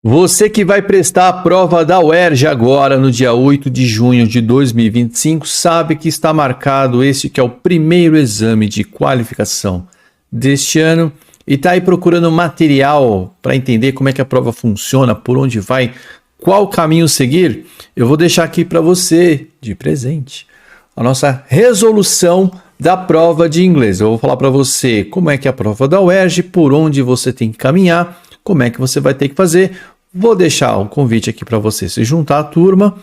Você que vai prestar a prova da UERJ agora, no dia 8 de junho de 2025, sabe que está marcado esse que é o primeiro exame de qualificação deste ano e está aí procurando material para entender como é que a prova funciona, por onde vai, qual caminho seguir. Eu vou deixar aqui para você, de presente, a nossa resolução da prova de inglês. Eu vou falar para você como é que é a prova da UERJ, por onde você tem que caminhar, como é que você vai ter que fazer. Vou deixar um convite aqui para você se juntar à turma,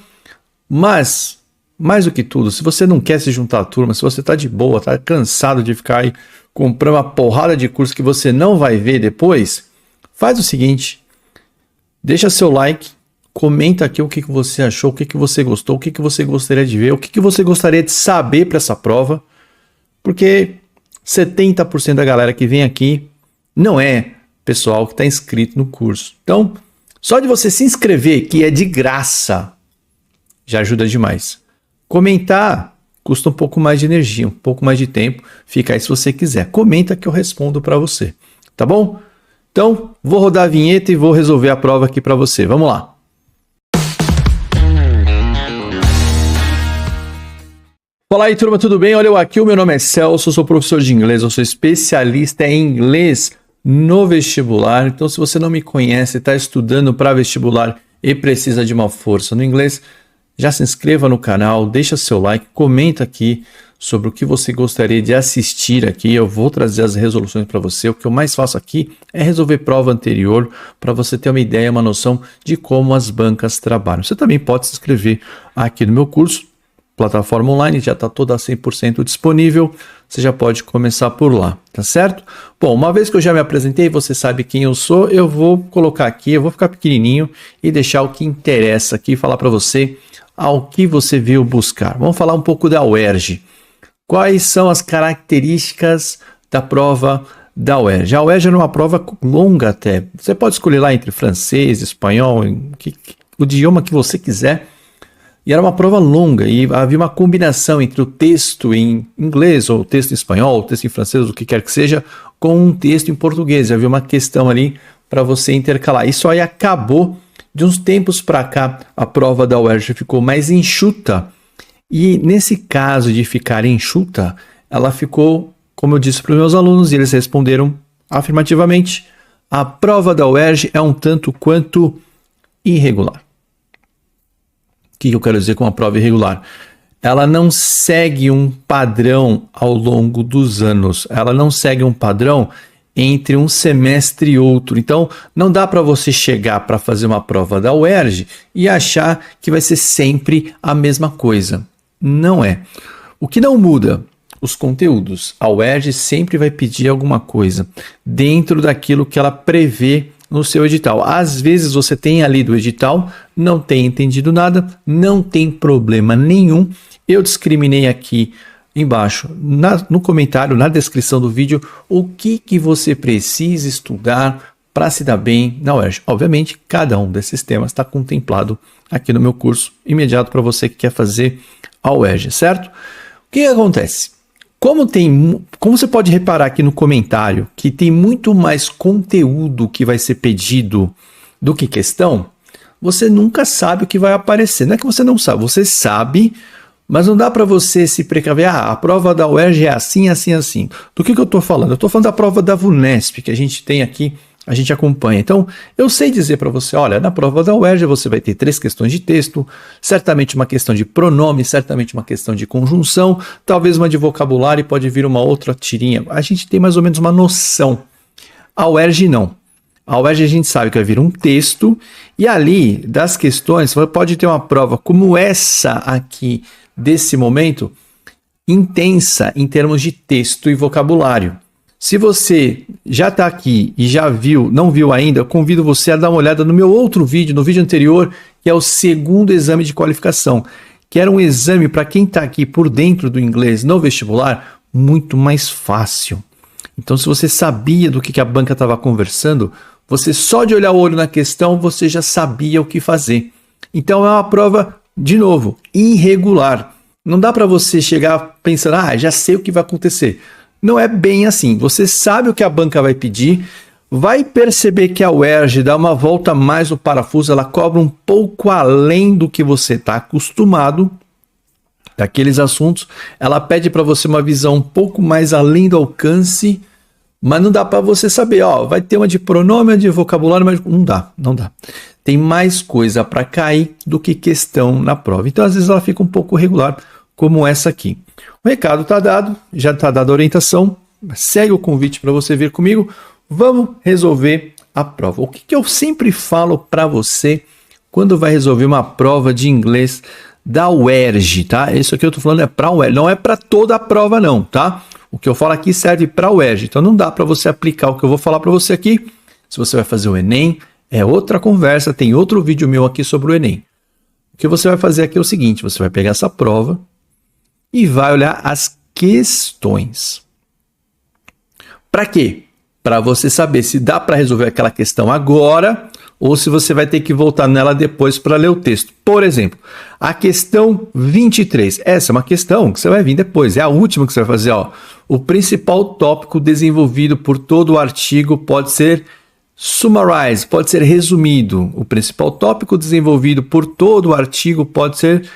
mas, mais do que tudo, se você não quer se juntar à turma, se você está de boa, está cansado de ficar aí comprando uma porrada de curso que você não vai ver depois, faz o seguinte, deixa seu like, comenta aqui o que você achou, o que você gostou, o que você gostaria de ver, o que você gostaria de saber para essa prova, porque 70% da galera que vem aqui não é pessoal que está inscrito no curso. Então, só de você se inscrever, que é de graça, já ajuda demais. Comentar custa um pouco mais de energia, um pouco mais de tempo. Fica aí se você quiser. Comenta que eu respondo para você. Tá bom? Então, vou rodar a vinheta e vou resolver a prova aqui para você. Vamos lá. Fala aí, turma, tudo bem? Olha eu aqui, o meu nome é Celso, sou professor de inglês, eu sou especialista em inglês no vestibular. Então, se você não me conhece, está estudando para vestibular e precisa de uma força no inglês, já se inscreva no canal, deixa seu like, comenta aqui sobre o que você gostaria de assistir aqui. Eu vou trazer as resoluções para você. O que eu mais faço aqui é resolver prova anterior para você ter uma ideia, uma noção de como as bancas trabalham. Você também pode se inscrever aqui no meu curso. Plataforma online já está toda 100% disponível, você já pode começar por lá, tá certo? Bom, uma vez que eu já me apresentei, você sabe quem eu sou, eu vou colocar aqui, eu vou ficar pequenininho e deixar o que interessa aqui, falar para você ao que você veio buscar. Vamos falar um pouco da UERJ. Quais são as características da prova da UERJ? A UERJ é uma prova longa até, você pode escolher lá entre francês, espanhol, o idioma que você quiser. E era uma prova longa e havia uma combinação entre o texto em inglês, ou o texto em espanhol, ou o texto em francês, o que quer que seja, com um texto em português. Havia uma questão ali para você intercalar. Isso aí acabou, de uns tempos para cá, a prova da UERJ ficou mais enxuta. E nesse caso de ficar enxuta, ela ficou, como eu disse para os meus alunos, e eles responderam afirmativamente, a prova da UERJ é um tanto quanto irregular. O que eu quero dizer com uma prova irregular? Ela não segue um padrão ao longo dos anos. Ela não segue um padrão entre um semestre e outro. Então, não dá para você chegar para fazer uma prova da UERJ e achar que vai ser sempre a mesma coisa. Não é. O que não muda? Os conteúdos. A UERJ sempre vai pedir alguma coisa dentro daquilo que ela prevê no seu edital. Às vezes você tem ali do edital, não tem entendido nada, não tem problema nenhum. Eu discriminei aqui embaixo, no comentário, na descrição do vídeo, o que você precisa estudar para se dar bem na UERJ. Obviamente, cada um desses temas está contemplado aqui no meu curso imediato para você que quer fazer a UERJ, certo? O que acontece? Como você pode reparar aqui no comentário que tem muito mais conteúdo que vai ser pedido do que questão, você nunca sabe o que vai aparecer. Não é que você não sabe, você sabe, mas não dá para você se precaver. A prova da UERJ é assim, assim, assim. Do que eu estou falando? Eu estou falando da prova da VUNESP, que a gente tem aqui, a gente acompanha. Então, eu sei dizer para você, olha, na prova da UERJ você vai ter 3 questões de texto, certamente uma questão de pronome, certamente uma questão de conjunção, talvez uma de vocabulário e pode vir uma outra tirinha. A gente tem mais ou menos uma noção. A UERJ não. A UERJ a gente sabe que vai vir um texto e ali, das questões, você pode ter uma prova como essa aqui, desse momento, intensa em termos de texto e vocabulário. Se você já está aqui e já viu, não viu ainda, eu convido você a dar uma olhada no meu outro vídeo, no vídeo anterior, que é o segundo exame de qualificação, que era um exame para quem está aqui por dentro do inglês no vestibular, muito mais fácil. Então, se você sabia do que a banca estava conversando, você só de olhar o olho na questão, você já sabia o que fazer. Então, é uma prova, de novo, irregular. Não dá para você chegar pensando, já sei o que vai acontecer. Não é bem assim. Você sabe o que a banca vai pedir, Vai perceber que a UERJ dá uma volta mais no parafuso, ela cobra um pouco além do que você está acostumado daqueles assuntos. Ela pede para você uma visão um pouco mais além do alcance, mas não dá para você saber, ó, vai ter uma de pronome, uma de vocabulário, mas não dá. Tem mais coisa para cair do que questão na prova. Então, às vezes, ela fica um pouco regular, como essa aqui. O recado está dado, já está dada a orientação. Segue o convite para você vir comigo. Vamos resolver a prova. O que eu sempre falo para você quando vai resolver uma prova de inglês da UERJ, tá? Isso aqui eu tô falando é para a UERJ, não é para toda a prova não, tá? O que eu falo aqui serve para a UERJ, então não dá para você aplicar o que eu vou falar para você aqui. Se você vai fazer o Enem, é outra conversa, tem outro vídeo meu aqui sobre o Enem. O que você vai fazer aqui é o seguinte, você vai pegar essa prova e vai olhar as questões. Para quê? Para você saber se dá para resolver aquela questão agora ou se você vai ter que voltar nela depois para ler o texto. Por exemplo, a questão 23. Essa é uma questão que você vai vir depois. É a última que você vai fazer. Ó. O principal tópico desenvolvido por todo o artigo pode ser summarized, pode ser resumido. O principal tópico desenvolvido por todo o artigo pode ser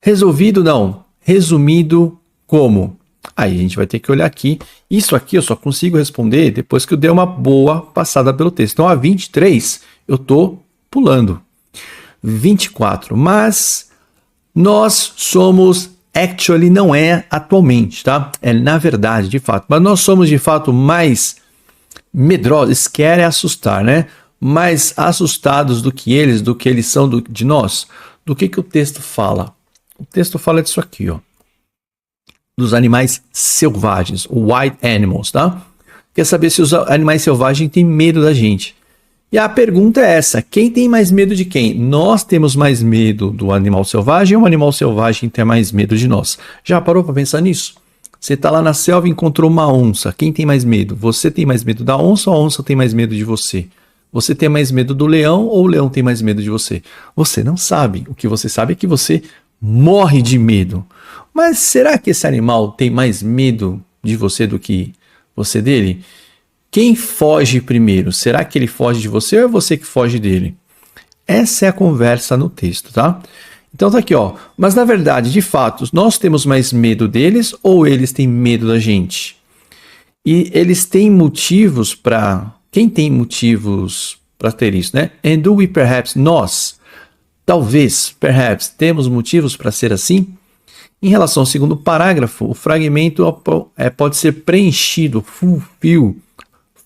resumido como? Aí a gente vai ter que olhar aqui. Isso aqui eu só consigo responder depois que eu der uma boa passada pelo texto. Então, a 23 eu estou pulando. 24. Mas nós somos, actually não é atualmente, tá? É na verdade, de fato. Mas nós somos de fato mais medrosos. Scare é assustar, né? Mais assustados do que eles são de nós. Do que o texto fala? O texto fala disso aqui, ó. Dos animais selvagens, wild animals, tá? Quer saber se os animais selvagens têm medo da gente. E a pergunta é essa, quem tem mais medo de quem? Nós temos mais medo do animal selvagem ou o animal selvagem tem mais medo de nós? Já parou para pensar nisso? Você está lá na selva e encontrou uma onça, quem tem mais medo? Você tem mais medo da onça ou a onça tem mais medo de você? Você tem mais medo do leão ou o leão tem mais medo de você? Você não sabe, o que você sabe é que você morre de medo. Mas será que esse animal tem mais medo de você do que você dele? Quem foge primeiro? Será que ele foge de você ou é você que foge dele? Essa é a conversa no texto, tá? Então tá aqui, ó. Mas na verdade, de fato, nós temos mais medo deles ou eles têm medo da gente? E eles têm motivos para... Quem tem motivos para ter isso, né? And do we perhaps, nós, talvez, perhaps, temos motivos para ser assim? Em relação ao segundo parágrafo, o fragmento pode ser preenchido, fulfill.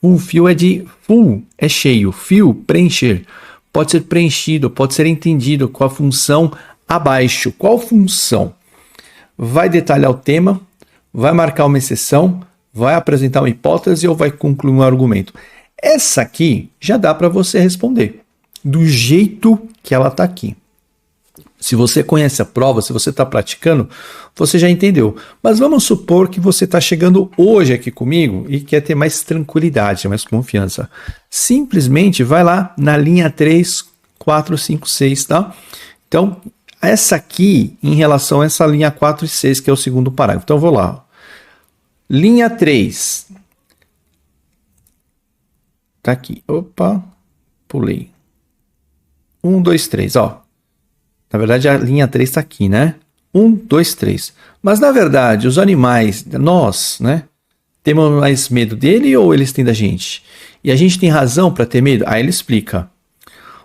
Fulfill é de full, é cheio, fill, preencher. Pode ser preenchido, pode ser entendido com a função abaixo. Qual função? Vai detalhar o tema, vai marcar uma exceção, vai apresentar uma hipótese ou vai concluir um argumento? Essa aqui já dá para você responder, do jeito que ela está aqui. Se você conhece a prova, se você está praticando, você já entendeu. Mas vamos supor que você está chegando hoje aqui comigo e quer ter mais tranquilidade, mais confiança. Simplesmente vai lá na linha 3, 4, 5, 6, tá? Então, essa aqui, em relação a essa linha 4 e 6, que é o segundo parágrafo. Então, eu vou lá. Linha 3. Tá aqui. Opa, pulei. 1, 2, 3, ó. Na verdade, a linha 3 está aqui, né? 1, 2, 3. Mas, na verdade, os animais, nós, né? Temos mais medo dele ou eles têm da gente? E a gente tem razão para ter medo? Aí ele explica.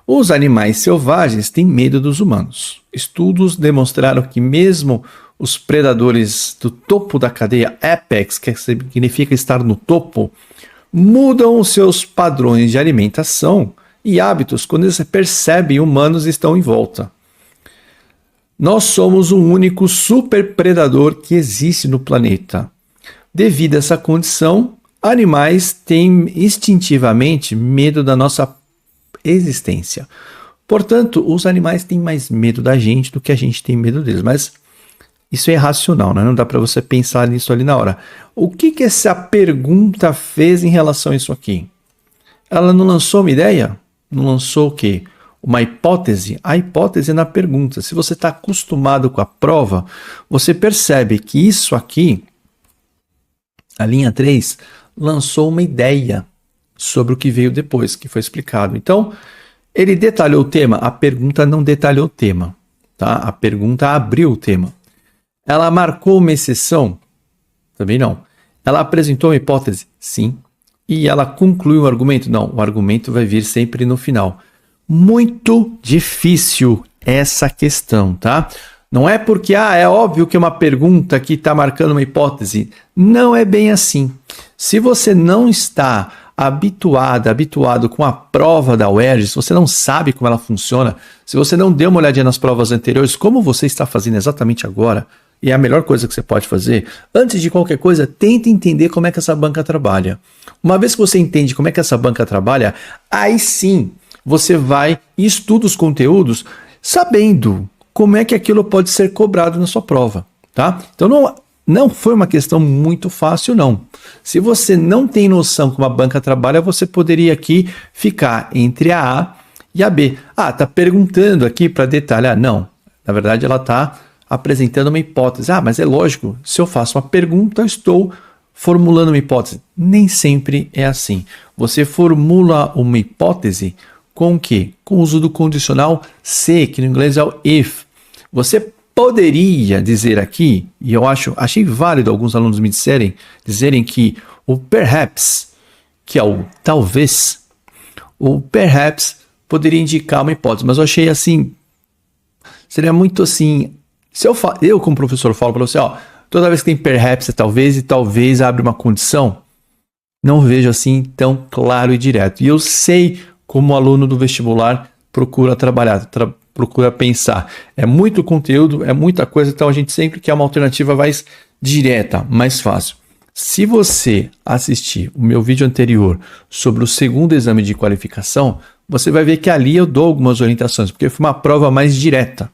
Os animais selvagens têm medo dos humanos. Estudos demonstraram que mesmo os predadores do topo da cadeia, apex, que significa estar no topo, mudam os seus padrões de alimentação e hábitos quando eles percebem humanos estão em volta. Nós somos o único superpredador que existe no planeta. Devido a essa condição, animais têm instintivamente medo da nossa existência. Portanto, os animais têm mais medo da gente do que a gente tem medo deles. Mas isso é irracional, né? Não dá para você pensar nisso ali na hora. O que essa pergunta fez em relação a isso aqui? Ela não lançou uma ideia? Não lançou o quê? Uma hipótese? A hipótese é na pergunta. Se você está acostumado com a prova, você percebe que isso aqui, a linha 3, lançou uma ideia sobre o que veio depois, que foi explicado. Então, ele detalhou o tema, a pergunta não detalhou o tema, tá? A pergunta abriu o tema. Ela marcou uma exceção? Também não. Ela apresentou uma hipótese? Sim. E ela concluiu o argumento? Não, o argumento vai vir sempre no final. Muito difícil essa questão, tá? Não é porque, é óbvio que é uma pergunta que está marcando uma hipótese. Não é bem assim. Se você não está habituado com a prova da UERJ, se você não sabe como ela funciona, se você não deu uma olhadinha nas provas anteriores, como você está fazendo exatamente agora, e é a melhor coisa que você pode fazer, antes de qualquer coisa, tente entender como é que essa banca trabalha. Uma vez que você entende como é que essa banca trabalha, aí sim você vai e estuda os conteúdos sabendo como é que aquilo pode ser cobrado na sua prova, tá? Então não foi uma questão muito fácil, não. Se você não tem noção como a banca trabalha, você poderia aqui ficar entre a A e a B. Tá perguntando aqui para detalhar. Não, na verdade ela está apresentando uma hipótese. Mas é lógico, se eu faço uma pergunta, eu estou formulando uma hipótese. Nem sempre é assim. Você formula uma hipótese com o quê? Com o uso do condicional se, que no inglês é o if. Você poderia dizer aqui, e eu achei válido alguns alunos me dizerem que o perhaps, que é o talvez, o perhaps poderia indicar uma hipótese, mas eu achei assim, seria muito assim, se eu como professor falo para você, toda vez que tem perhaps é talvez, e talvez abre uma condição, não vejo assim tão claro e direto. E eu sei como o aluno do vestibular procura trabalhar, procura pensar. É muito conteúdo, é muita coisa, então a gente sempre quer uma alternativa mais direta, mais fácil. Se você assistir o meu vídeo anterior sobre o segundo exame de qualificação, você vai ver que ali eu dou algumas orientações, porque foi uma prova mais direta.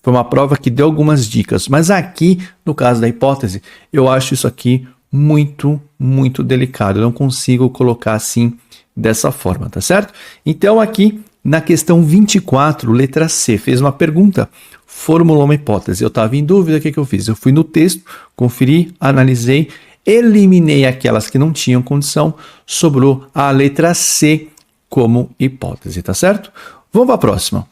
Foi uma prova que deu algumas dicas. Mas aqui, no caso da hipótese, eu acho isso aqui muito, muito delicado. Eu não consigo colocar assim, dessa forma, tá certo? Então aqui, na questão 24, letra C, fez uma pergunta, formulou uma hipótese. Eu estava em dúvida, o que eu fiz? Eu fui no texto, conferi, analisei, eliminei aquelas que não tinham condição, sobrou a letra C como hipótese, tá certo? Vamos para a próxima.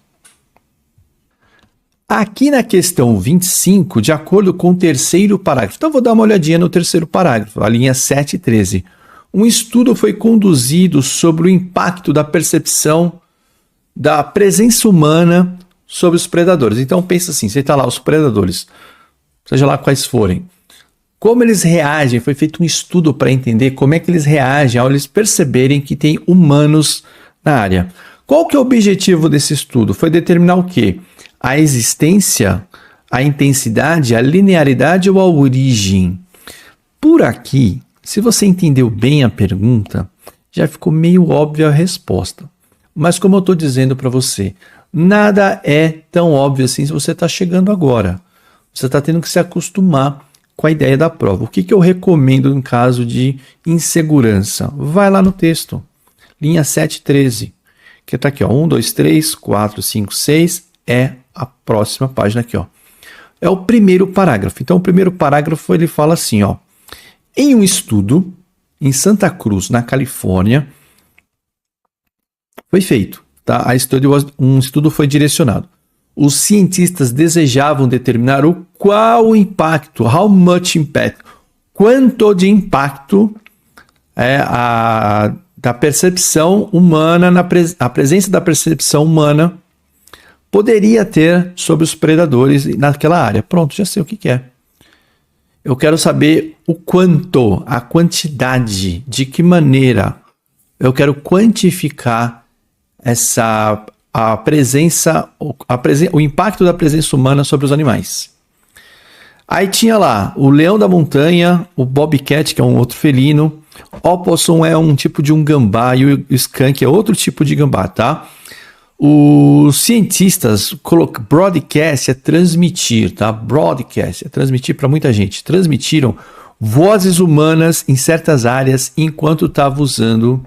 Aqui na questão 25, de acordo com o terceiro parágrafo, então vou dar uma olhadinha no terceiro parágrafo, a linha 7 e 13. Um estudo foi conduzido sobre o impacto da percepção da presença humana sobre os predadores. Então pensa assim, você está lá, os predadores, seja lá quais forem, como eles reagem, foi feito um estudo para entender como é que eles reagem ao eles perceberem que tem humanos na área. Qual que é o objetivo desse estudo? Foi determinar o quê? A existência, a intensidade, a linearidade ou a origem? Por aqui, se você entendeu bem a pergunta, já ficou meio óbvia a resposta. Mas como eu estou dizendo para você, nada é tão óbvio assim se você está chegando agora. Você está tendo que se acostumar com a ideia da prova. O que eu recomendo em caso de insegurança? Vai lá no texto, linha 7, 13, que está aqui, 1, 2, 3, 4, 5, 6, é a próxima página aqui. É o primeiro parágrafo. Então o primeiro parágrafo ele fala assim, em um estudo em Santa Cruz, na Califórnia, foi feito, tá? Um estudo foi direcionado. Os cientistas desejavam determinar qual o impacto, how much impact, quanto de impacto da percepção humana, a presença da percepção humana poderia ter sobre os predadores naquela área. Pronto, já sei o que é. Eu quero saber o quanto, a quantidade, de que maneira eu quero quantificar o impacto da presença humana sobre os animais. Aí tinha lá o leão da montanha, o bobcat, que é um outro felino, opossum é um tipo de um gambá e o skunk é outro tipo de gambá, tá? Os cientistas broadcast é transmitir, tá? Broadcast é transmitir para muita gente. Transmitiram vozes humanas em certas áreas enquanto estava usando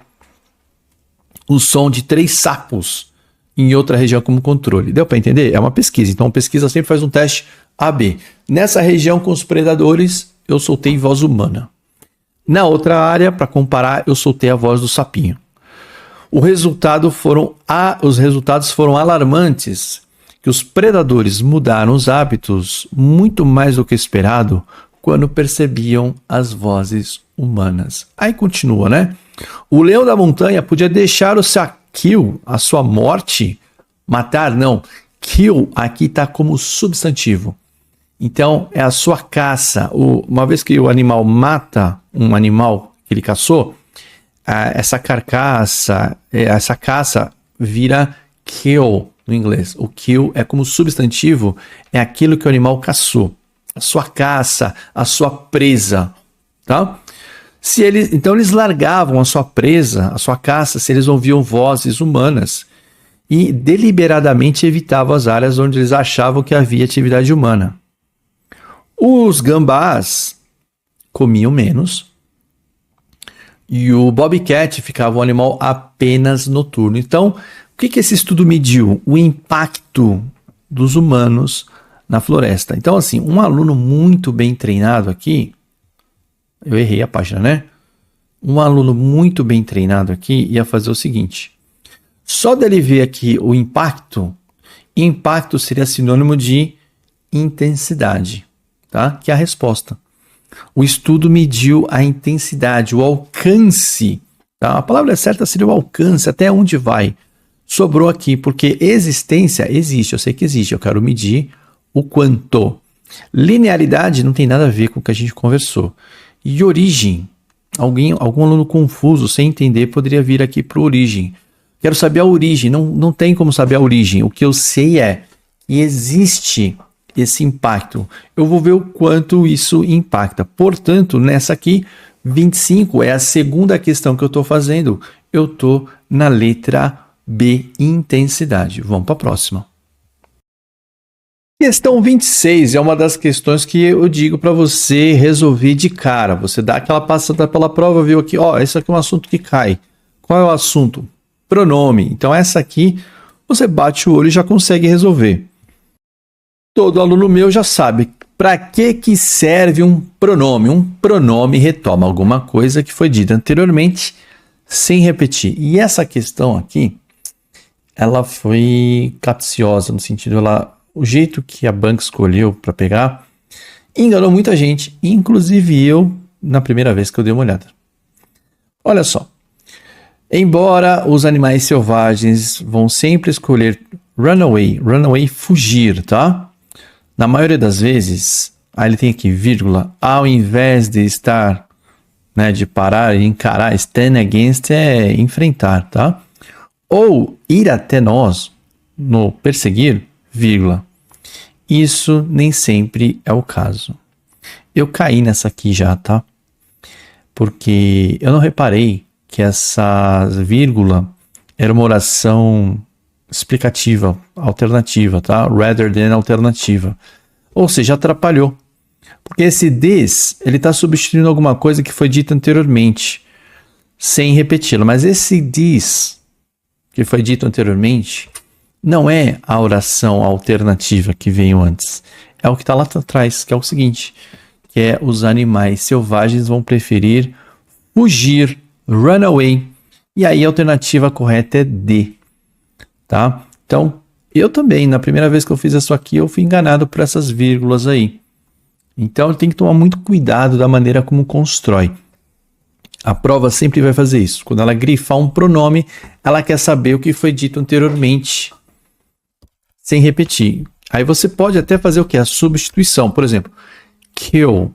o som de 3 sapos em outra região como controle. Deu para entender? É uma pesquisa. Então, a pesquisa sempre faz um teste A/B. Nessa região com os predadores, eu soltei voz humana. Na outra área, para comparar, eu soltei a voz do sapinho. Os resultados foram alarmantes, que os predadores mudaram os hábitos muito mais do que esperado quando percebiam as vozes humanas. Aí continua, né? O leão da montanha podia deixar o seu kill, a sua morte, matar, não. Kill aqui está como substantivo. Então, é a sua caça. Uma vez que o animal mata um animal que ele caçou, essa carcaça, essa caça vira kill no inglês. O kill é como substantivo, é aquilo que o animal caçou. A sua caça, a sua presa, tá? Então eles largavam a sua presa, a sua caça, se eles ouviam vozes humanas e deliberadamente evitavam as áreas onde eles achavam que havia atividade humana. Os gambás comiam menos e o bobcat ficava um animal apenas noturno. Então, o que esse estudo mediu? O impacto dos humanos na floresta. Então, assim, um aluno muito bem treinado aqui, eu errei a página, né? Um aluno muito bem treinado aqui ia fazer o seguinte, só dele ver aqui o impacto seria sinônimo de intensidade, tá? Que é a resposta. O estudo mediu a intensidade, o alcance, tá? A palavra certa seria o alcance, até onde vai. Sobrou aqui, porque existência existe, eu sei que existe, eu quero medir o quanto. Linearidade não tem nada a ver com o que a gente conversou. E origem, algum aluno confuso, sem entender, poderia vir aqui para origem. Quero saber a origem, não tem como saber a origem. O que eu sei é que existe esse impacto. Eu vou ver o quanto isso impacta. Portanto, nessa aqui, 25 é a segunda questão que eu estou fazendo. Eu estou na letra B, intensidade. Vamos para a próxima. Questão 26 é uma das questões que eu digo para você resolver de cara. Você dá aquela passada pela prova, viu aqui, esse aqui é um assunto que cai. Qual é o assunto? Pronome. Então essa aqui você bate o olho e já consegue resolver. Todo aluno meu já sabe para que serve um pronome. Um pronome retoma alguma coisa que foi dita anteriormente sem repetir. E essa questão aqui, ela foi capciosa no sentido, o jeito que a banca escolheu para pegar enganou muita gente, inclusive eu, na primeira vez que eu dei uma olhada. Olha só. Embora os animais selvagens vão sempre escolher runaway, fugir, tá? Na maioria das vezes, aí ele tem aqui vírgula, ao invés de estar, né, de parar e encarar, stand against é enfrentar, tá? Ou ir até nós, no perseguir, vírgula. Isso nem sempre é o caso. Eu caí nessa aqui já, tá? Porque eu não reparei que essa vírgula era uma oração explicativa, alternativa, tá? Rather than alternativa. Ou seja, atrapalhou. Porque esse this, ele está substituindo alguma coisa que foi dita anteriormente, sem repeti-la. Mas esse this, que foi dito anteriormente, não é a oração alternativa que veio antes. É o que está lá atrás, que é o seguinte, que é os animais selvagens vão preferir fugir, run away. E aí a alternativa correta é D, tá? Então, eu também, na primeira vez que eu fiz isso aqui, eu fui enganado por essas vírgulas aí. Então, tem que tomar muito cuidado da maneira como constrói. A prova sempre vai fazer isso. Quando ela grifar um pronome, ela quer saber o que foi dito anteriormente, sem repetir. Aí você pode até fazer o que? A substituição. Por exemplo, kill.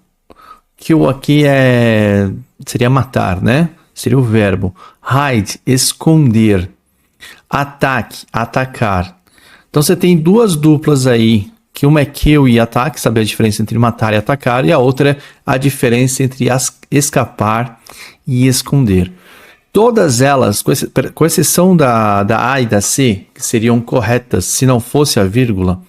Kill aqui seria matar, né? Seria o verbo. Hide, esconder. Ataque, atacar. Então você tem duas duplas aí, que uma é kill e ataque, saber a diferença entre matar e atacar, e a outra é a diferença entre escapar e esconder. Todas elas, com exceção da A e da C, que seriam corretas se não fosse a vírgula,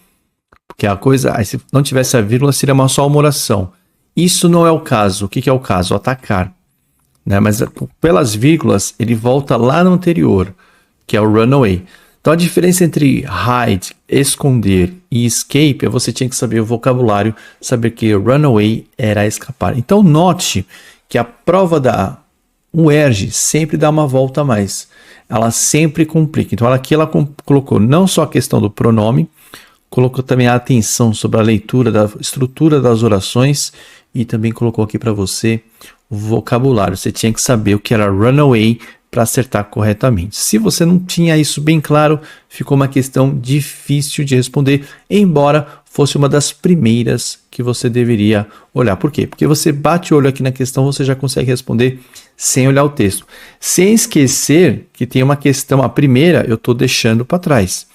porque a coisa, se não tivesse a vírgula, seria só uma oração. Isso não é o caso. O que é o caso? Atacar. Né? Mas pelas vírgulas, ele volta lá no anterior, que é o runaway. Então a diferença entre hide, esconder e escape é você tinha que saber o vocabulário, saber que runaway era escapar. Então note que a prova da UERJ sempre dá uma volta a mais. Ela sempre complica. Então aqui ela colocou não só a questão do pronome, colocou também a atenção sobre a leitura da estrutura das orações e também colocou aqui para você o vocabulário. Você tinha que saber o que era runaway para acertar corretamente. Se você não tinha isso bem claro, ficou uma questão difícil de responder, embora fosse uma das primeiras que você deveria olhar. Por quê? Porque você bate o olho aqui na questão, você já consegue responder sem olhar o texto. Sem esquecer que tem uma questão, a primeira eu estou deixando para trás.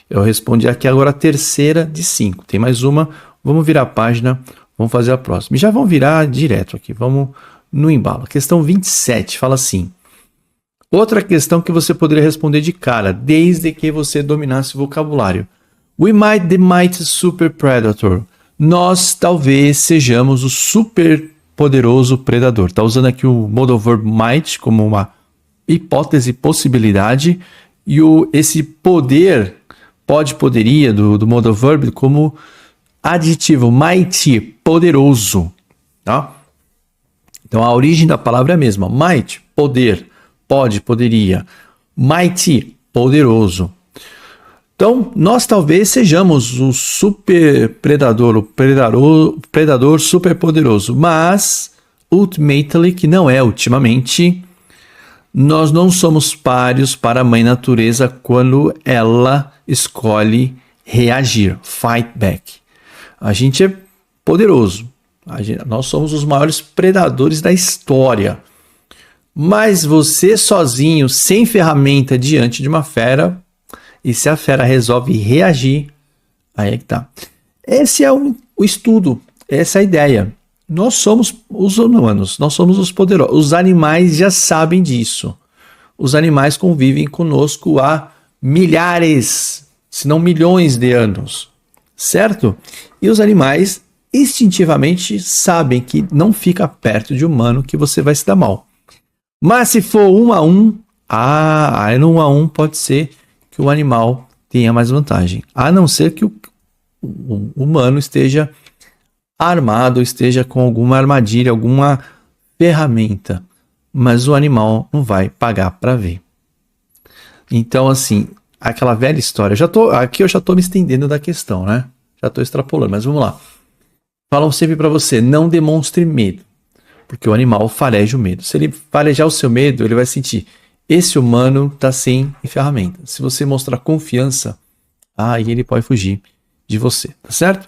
Eu respondi aqui agora a terceira de 5. Tem mais uma, vamos virar a página, vamos fazer a próxima. E já vamos virar direto aqui, vamos no embalo. Questão 27 fala assim. Outra questão que você poderia responder de cara, desde que você dominasse o vocabulário. We might the mighty super predator. Nós talvez sejamos o super poderoso predador. Está usando aqui o modal verb might como uma hipótese, possibilidade. E esse poder, poderia, do modal verb como adjetivo, mighty, poderoso. Tá? Então a origem da palavra é a mesma. Might, poder. Poderia. Mighty, poderoso. Então, nós talvez sejamos o super predador, o predador super poderoso, mas, ultimately, que não é ultimamente, nós não somos páreos para a mãe natureza quando ela escolhe reagir, fight back. A gente é poderoso, nós somos os maiores predadores da história. Mas você sozinho, sem ferramenta, diante de uma fera, e se a fera resolve reagir, aí é que tá. Esse é o estudo, essa é a ideia. Nós somos os humanos, nós somos os poderosos. Os animais já sabem disso. Os animais convivem conosco há milhares, se não milhões de anos, certo? E os animais instintivamente sabem que não fica perto de humano que você vai se dar mal. Mas se for 1 a 1, aí no 1 a 1 pode ser que o animal tenha mais vantagem. A não ser que o humano esteja armado, esteja com alguma armadilha, alguma ferramenta. Mas o animal não vai pagar para ver. Então, assim, aquela velha história. Aqui eu já estou me estendendo da questão, né? Já estou extrapolando, mas vamos lá. Falam sempre para você, não demonstre medo. Porque o animal fareja o medo. Se ele farejar o seu medo, ele vai sentir, esse humano está sem ferramenta. Se você mostrar confiança, aí ele pode fugir de você, tá certo?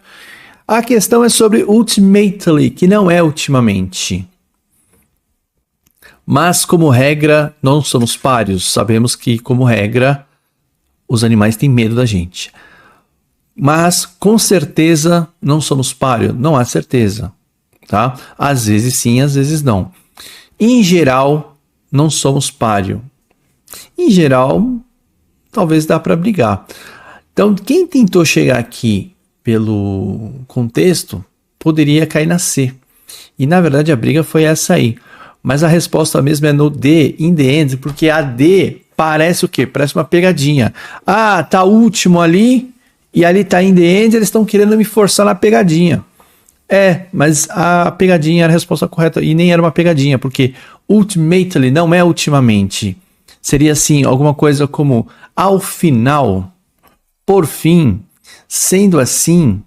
A questão é sobre ultimately, que não é ultimamente. Mas, como regra, não somos páreos. Sabemos que, como regra, os animais têm medo da gente. Mas, com certeza, não somos páreos. Não há certeza. Tá? Às vezes sim, às vezes não. Em geral, não somos páreo. Em geral, talvez dá para brigar. Então, quem tentou chegar aqui pelo contexto, poderia cair na C. E, na verdade, a briga foi essa aí. Mas a resposta mesmo é no D, in the end, porque a D parece o quê? Parece uma pegadinha. Ah, tá último ali, e ali tá in the end, eles estão querendo me forçar na pegadinha. Mas a pegadinha era a resposta correta e nem era uma pegadinha, porque ultimately não é ultimamente. Seria assim, alguma coisa como ao final, por fim, sendo assim,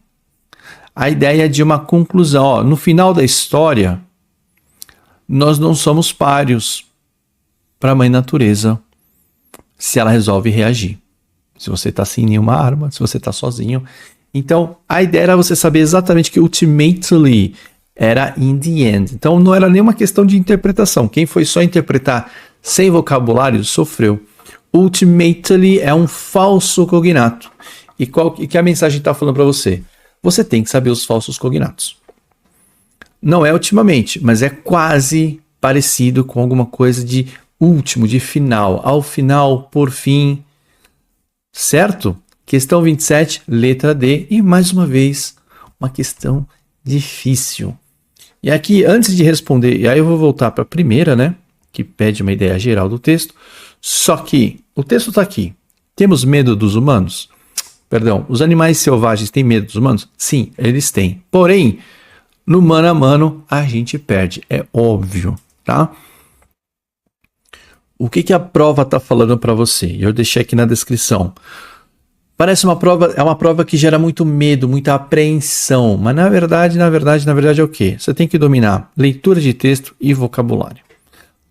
a ideia de uma conclusão. No final da história, nós não somos páreos para a mãe natureza se ela resolve reagir. Se você está sem nenhuma arma, se você está sozinho. Então, a ideia era você saber exatamente que ultimately era in the end. Então, não era nenhuma questão de interpretação. Quem foi só interpretar sem vocabulário sofreu. Ultimately é um falso cognato. E que a mensagem está falando para você? Você tem que saber os falsos cognatos. Não é ultimamente, mas é quase parecido com alguma coisa de último, de final. Ao final, por fim. Certo? Questão 27, letra D. E mais uma vez, uma questão difícil. E aqui, antes de responder, e aí eu vou voltar para a primeira, né? Que pede uma ideia geral do texto. Só que o texto está aqui. Temos medo dos humanos? Perdão, os animais selvagens têm medo dos humanos? Sim, eles têm. Porém, no mano a mano a gente perde, é óbvio, tá? O que a prova está falando para você? Eu deixei aqui na descrição. Parece uma prova, é uma prova que gera muito medo, muita apreensão, mas na verdade é o quê? Você tem que dominar leitura de texto e vocabulário.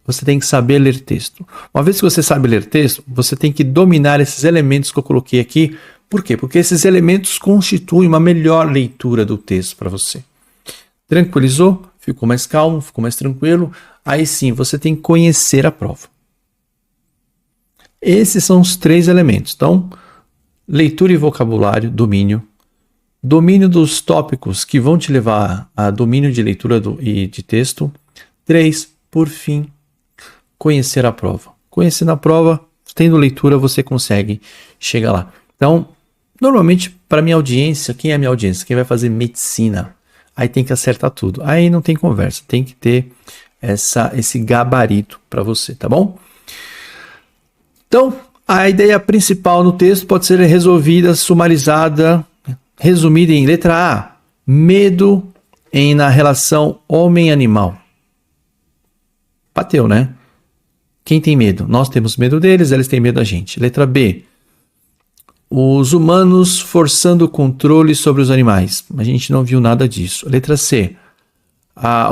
Você tem que saber ler texto. Uma vez que você sabe ler texto, você tem que dominar esses elementos que eu coloquei aqui. Por quê? Porque esses elementos constituem uma melhor leitura do texto para você. Tranquilizou? Ficou mais calmo? Ficou mais tranquilo? Aí sim, você tem que conhecer a prova. Esses são os 3 elementos. Então, leitura e vocabulário, domínio. Domínio dos tópicos que vão te levar a domínio de leitura e de texto. 3, por fim, conhecer a prova. Conhecendo a prova, tendo leitura, você consegue chegar lá. Então, normalmente, para minha audiência, quem é a minha audiência? Quem vai fazer medicina? Aí tem que acertar tudo. Aí não tem conversa, tem que ter esse gabarito para você, tá bom? Então, a ideia principal no texto pode ser resolvida, sumarizada, resumida em letra A, medo na relação homem-animal. Bateu, né? Quem tem medo? Nós temos medo deles, eles têm medo da gente. Letra B, os humanos forçando o controle sobre os animais. A gente não viu nada disso. Letra C,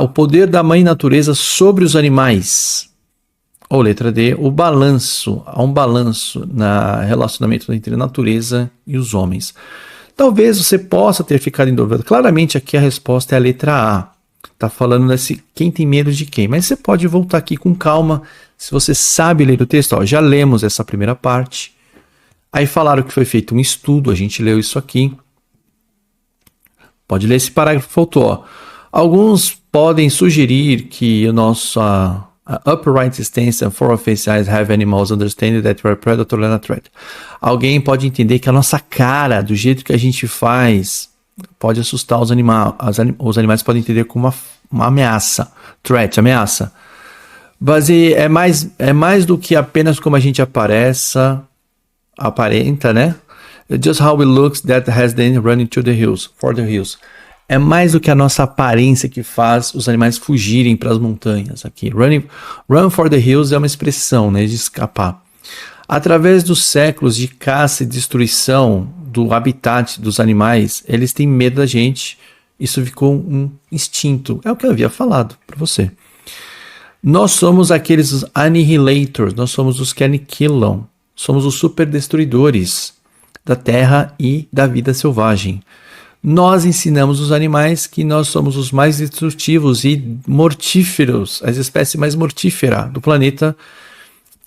o poder da mãe natureza sobre os animais. Ou letra D, o balanço. Há um balanço no relacionamento entre a natureza e os homens. Talvez você possa ter ficado em dúvida. Claramente aqui a resposta é a letra A. Está falando desse quem tem medo de quem. Mas você pode voltar aqui com calma. Se você sabe ler o texto, ó, já lemos essa primeira parte. Aí falaram que foi feito um estudo, a gente leu isso aqui. Pode ler esse parágrafo que faltou. Ó. Alguns podem sugerir que o nosso upright stance and four-faced eyes have animals understanding that we are predator and a threat. Alguém pode entender que a nossa cara, do jeito que a gente faz, pode assustar os animais. Os animais podem entender como uma ameaça. Threat, ameaça. Mas é mais do que apenas como a gente aparenta, né? Just how it looks that has them running for the hills. É mais do que a nossa aparência que faz os animais fugirem para as montanhas aqui. Run for the hills é uma expressão, né, de escapar. Através dos séculos de caça e destruição do habitat dos animais, eles têm medo da gente. Isso ficou um instinto. É o que eu havia falado para você. Nós somos aqueles annihilators, nós somos os que aniquilam. Somos os superdestruidores da terra e da vida selvagem. Nós ensinamos os animais que nós somos os mais destrutivos e mortíferos, as espécies mais mortíferas do planeta,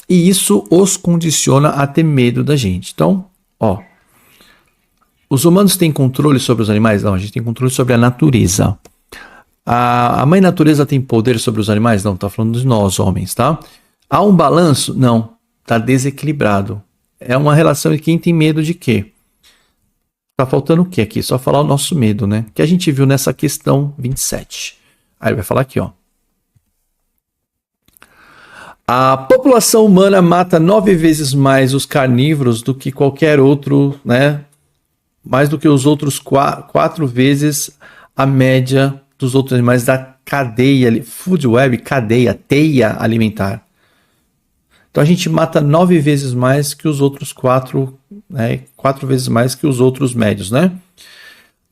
e isso os condiciona a ter medo da gente. Então, ó, os humanos têm controle sobre os animais? Não, a gente tem controle sobre a natureza. A mãe natureza tem poder sobre os animais? Não, tá falando de nós, homens, tá? Há um balanço? Não, tá desequilibrado. É uma relação de quem tem medo de quê? Tá faltando o que aqui? Só falar o nosso medo, né? Que a gente viu nessa questão 27. Aí ele vai falar aqui, ó. A população humana mata 9 vezes mais os carnívoros do que qualquer outro, né? Mais do que os outros 4 vezes a média dos outros animais da cadeia, food web, cadeia, teia alimentar. Então a gente mata 9 vezes mais que os outros 4, né? 4 vezes mais que os outros médios, né?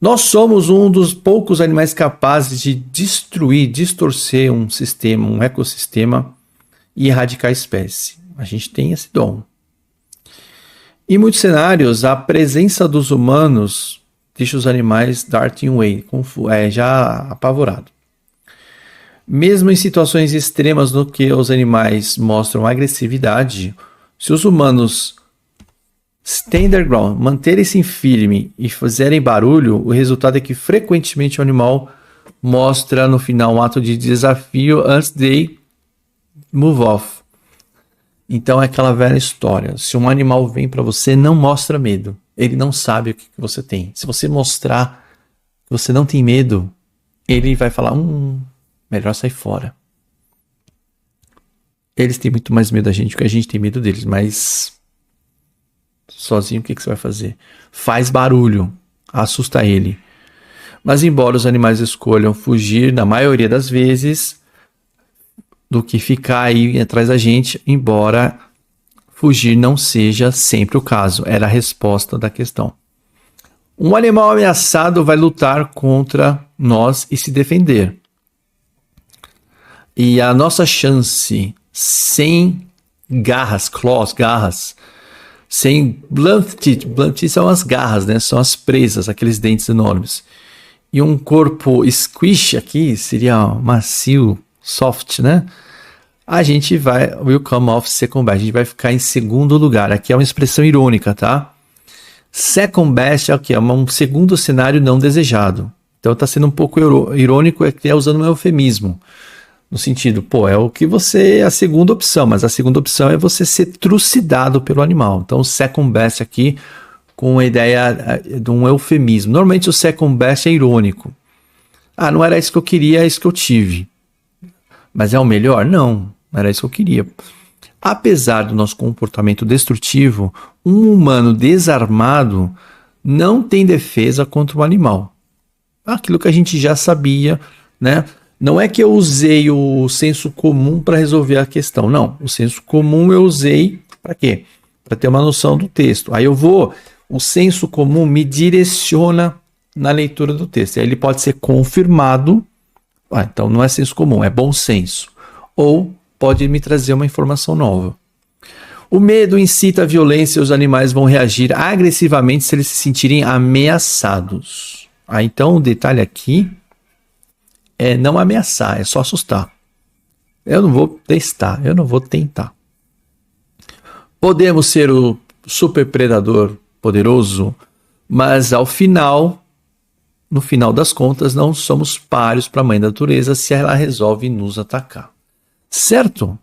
Nós somos um dos poucos animais capazes de destruir, distorcer um sistema, um ecossistema e erradicar a espécie. A gente tem esse dom. Em muitos cenários, a presença dos humanos deixa os animais darting away, já apavorado. Mesmo em situações extremas no que os animais mostram agressividade, se os humanos stand their ground, manterem-se firme e fizerem barulho, o resultado é que frequentemente o animal mostra no final um ato de desafio antes de move off. Então é aquela velha história. Se um animal vem para você, não mostra medo. Ele não sabe o que você tem. Se você mostrar que você não tem medo, ele vai falar, melhor sair fora. Eles têm muito mais medo da gente do que a gente tem medo deles, mas sozinho o que você vai fazer? Faz barulho, assusta ele. Mas embora os animais escolham fugir, na maioria das vezes, do que ficar aí atrás da gente, embora fugir não seja sempre o caso. Era a resposta da questão. Um animal ameaçado vai lutar contra nós e se defender. E a nossa chance sem garras, claws, garras, sem blunt teeth são as garras, né? São as presas, aqueles dentes enormes. E um corpo squish aqui seria macio, soft, né? A gente will come off second best. A gente vai ficar em segundo lugar. Aqui é uma expressão irônica, tá? Second best é o que? É um segundo cenário não desejado. Então tá sendo um pouco irônico, é usando um eufemismo. No sentido, é o que você é a segunda opção, mas a segunda opção é você ser trucidado pelo animal. Então o second best aqui com a ideia de um eufemismo. Normalmente o second best é irônico. Não era isso que eu queria, é isso que eu tive. Mas é o melhor? Não era isso que eu queria. Apesar do nosso comportamento destrutivo, um humano desarmado não tem defesa contra o animal. Aquilo que a gente já sabia, né? Não é que eu usei o senso comum para resolver a questão. Não, o senso comum eu usei para quê? Para ter uma noção do texto. Aí o senso comum me direciona na leitura do texto. Aí ele pode ser confirmado. Então não é senso comum, é bom senso. Ou pode me trazer uma informação nova. O medo incita a violência e os animais vão reagir agressivamente se eles se sentirem ameaçados. Então o detalhe aqui é não ameaçar, é só assustar. Eu não vou testar, eu não vou tentar. Podemos ser o super predador poderoso, mas no final das contas, não somos páreos para a mãe natureza se ela resolve nos atacar. Certo?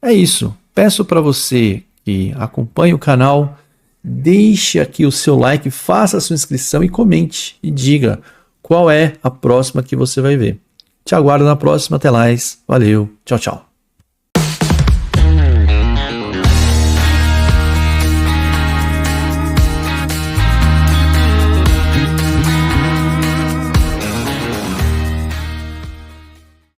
É isso. Peço para você que acompanhe o canal, deixe aqui o seu like, faça a sua inscrição e comente e diga qual é a próxima que você vai ver. Te aguardo na próxima. Até mais. Valeu. Tchau, tchau.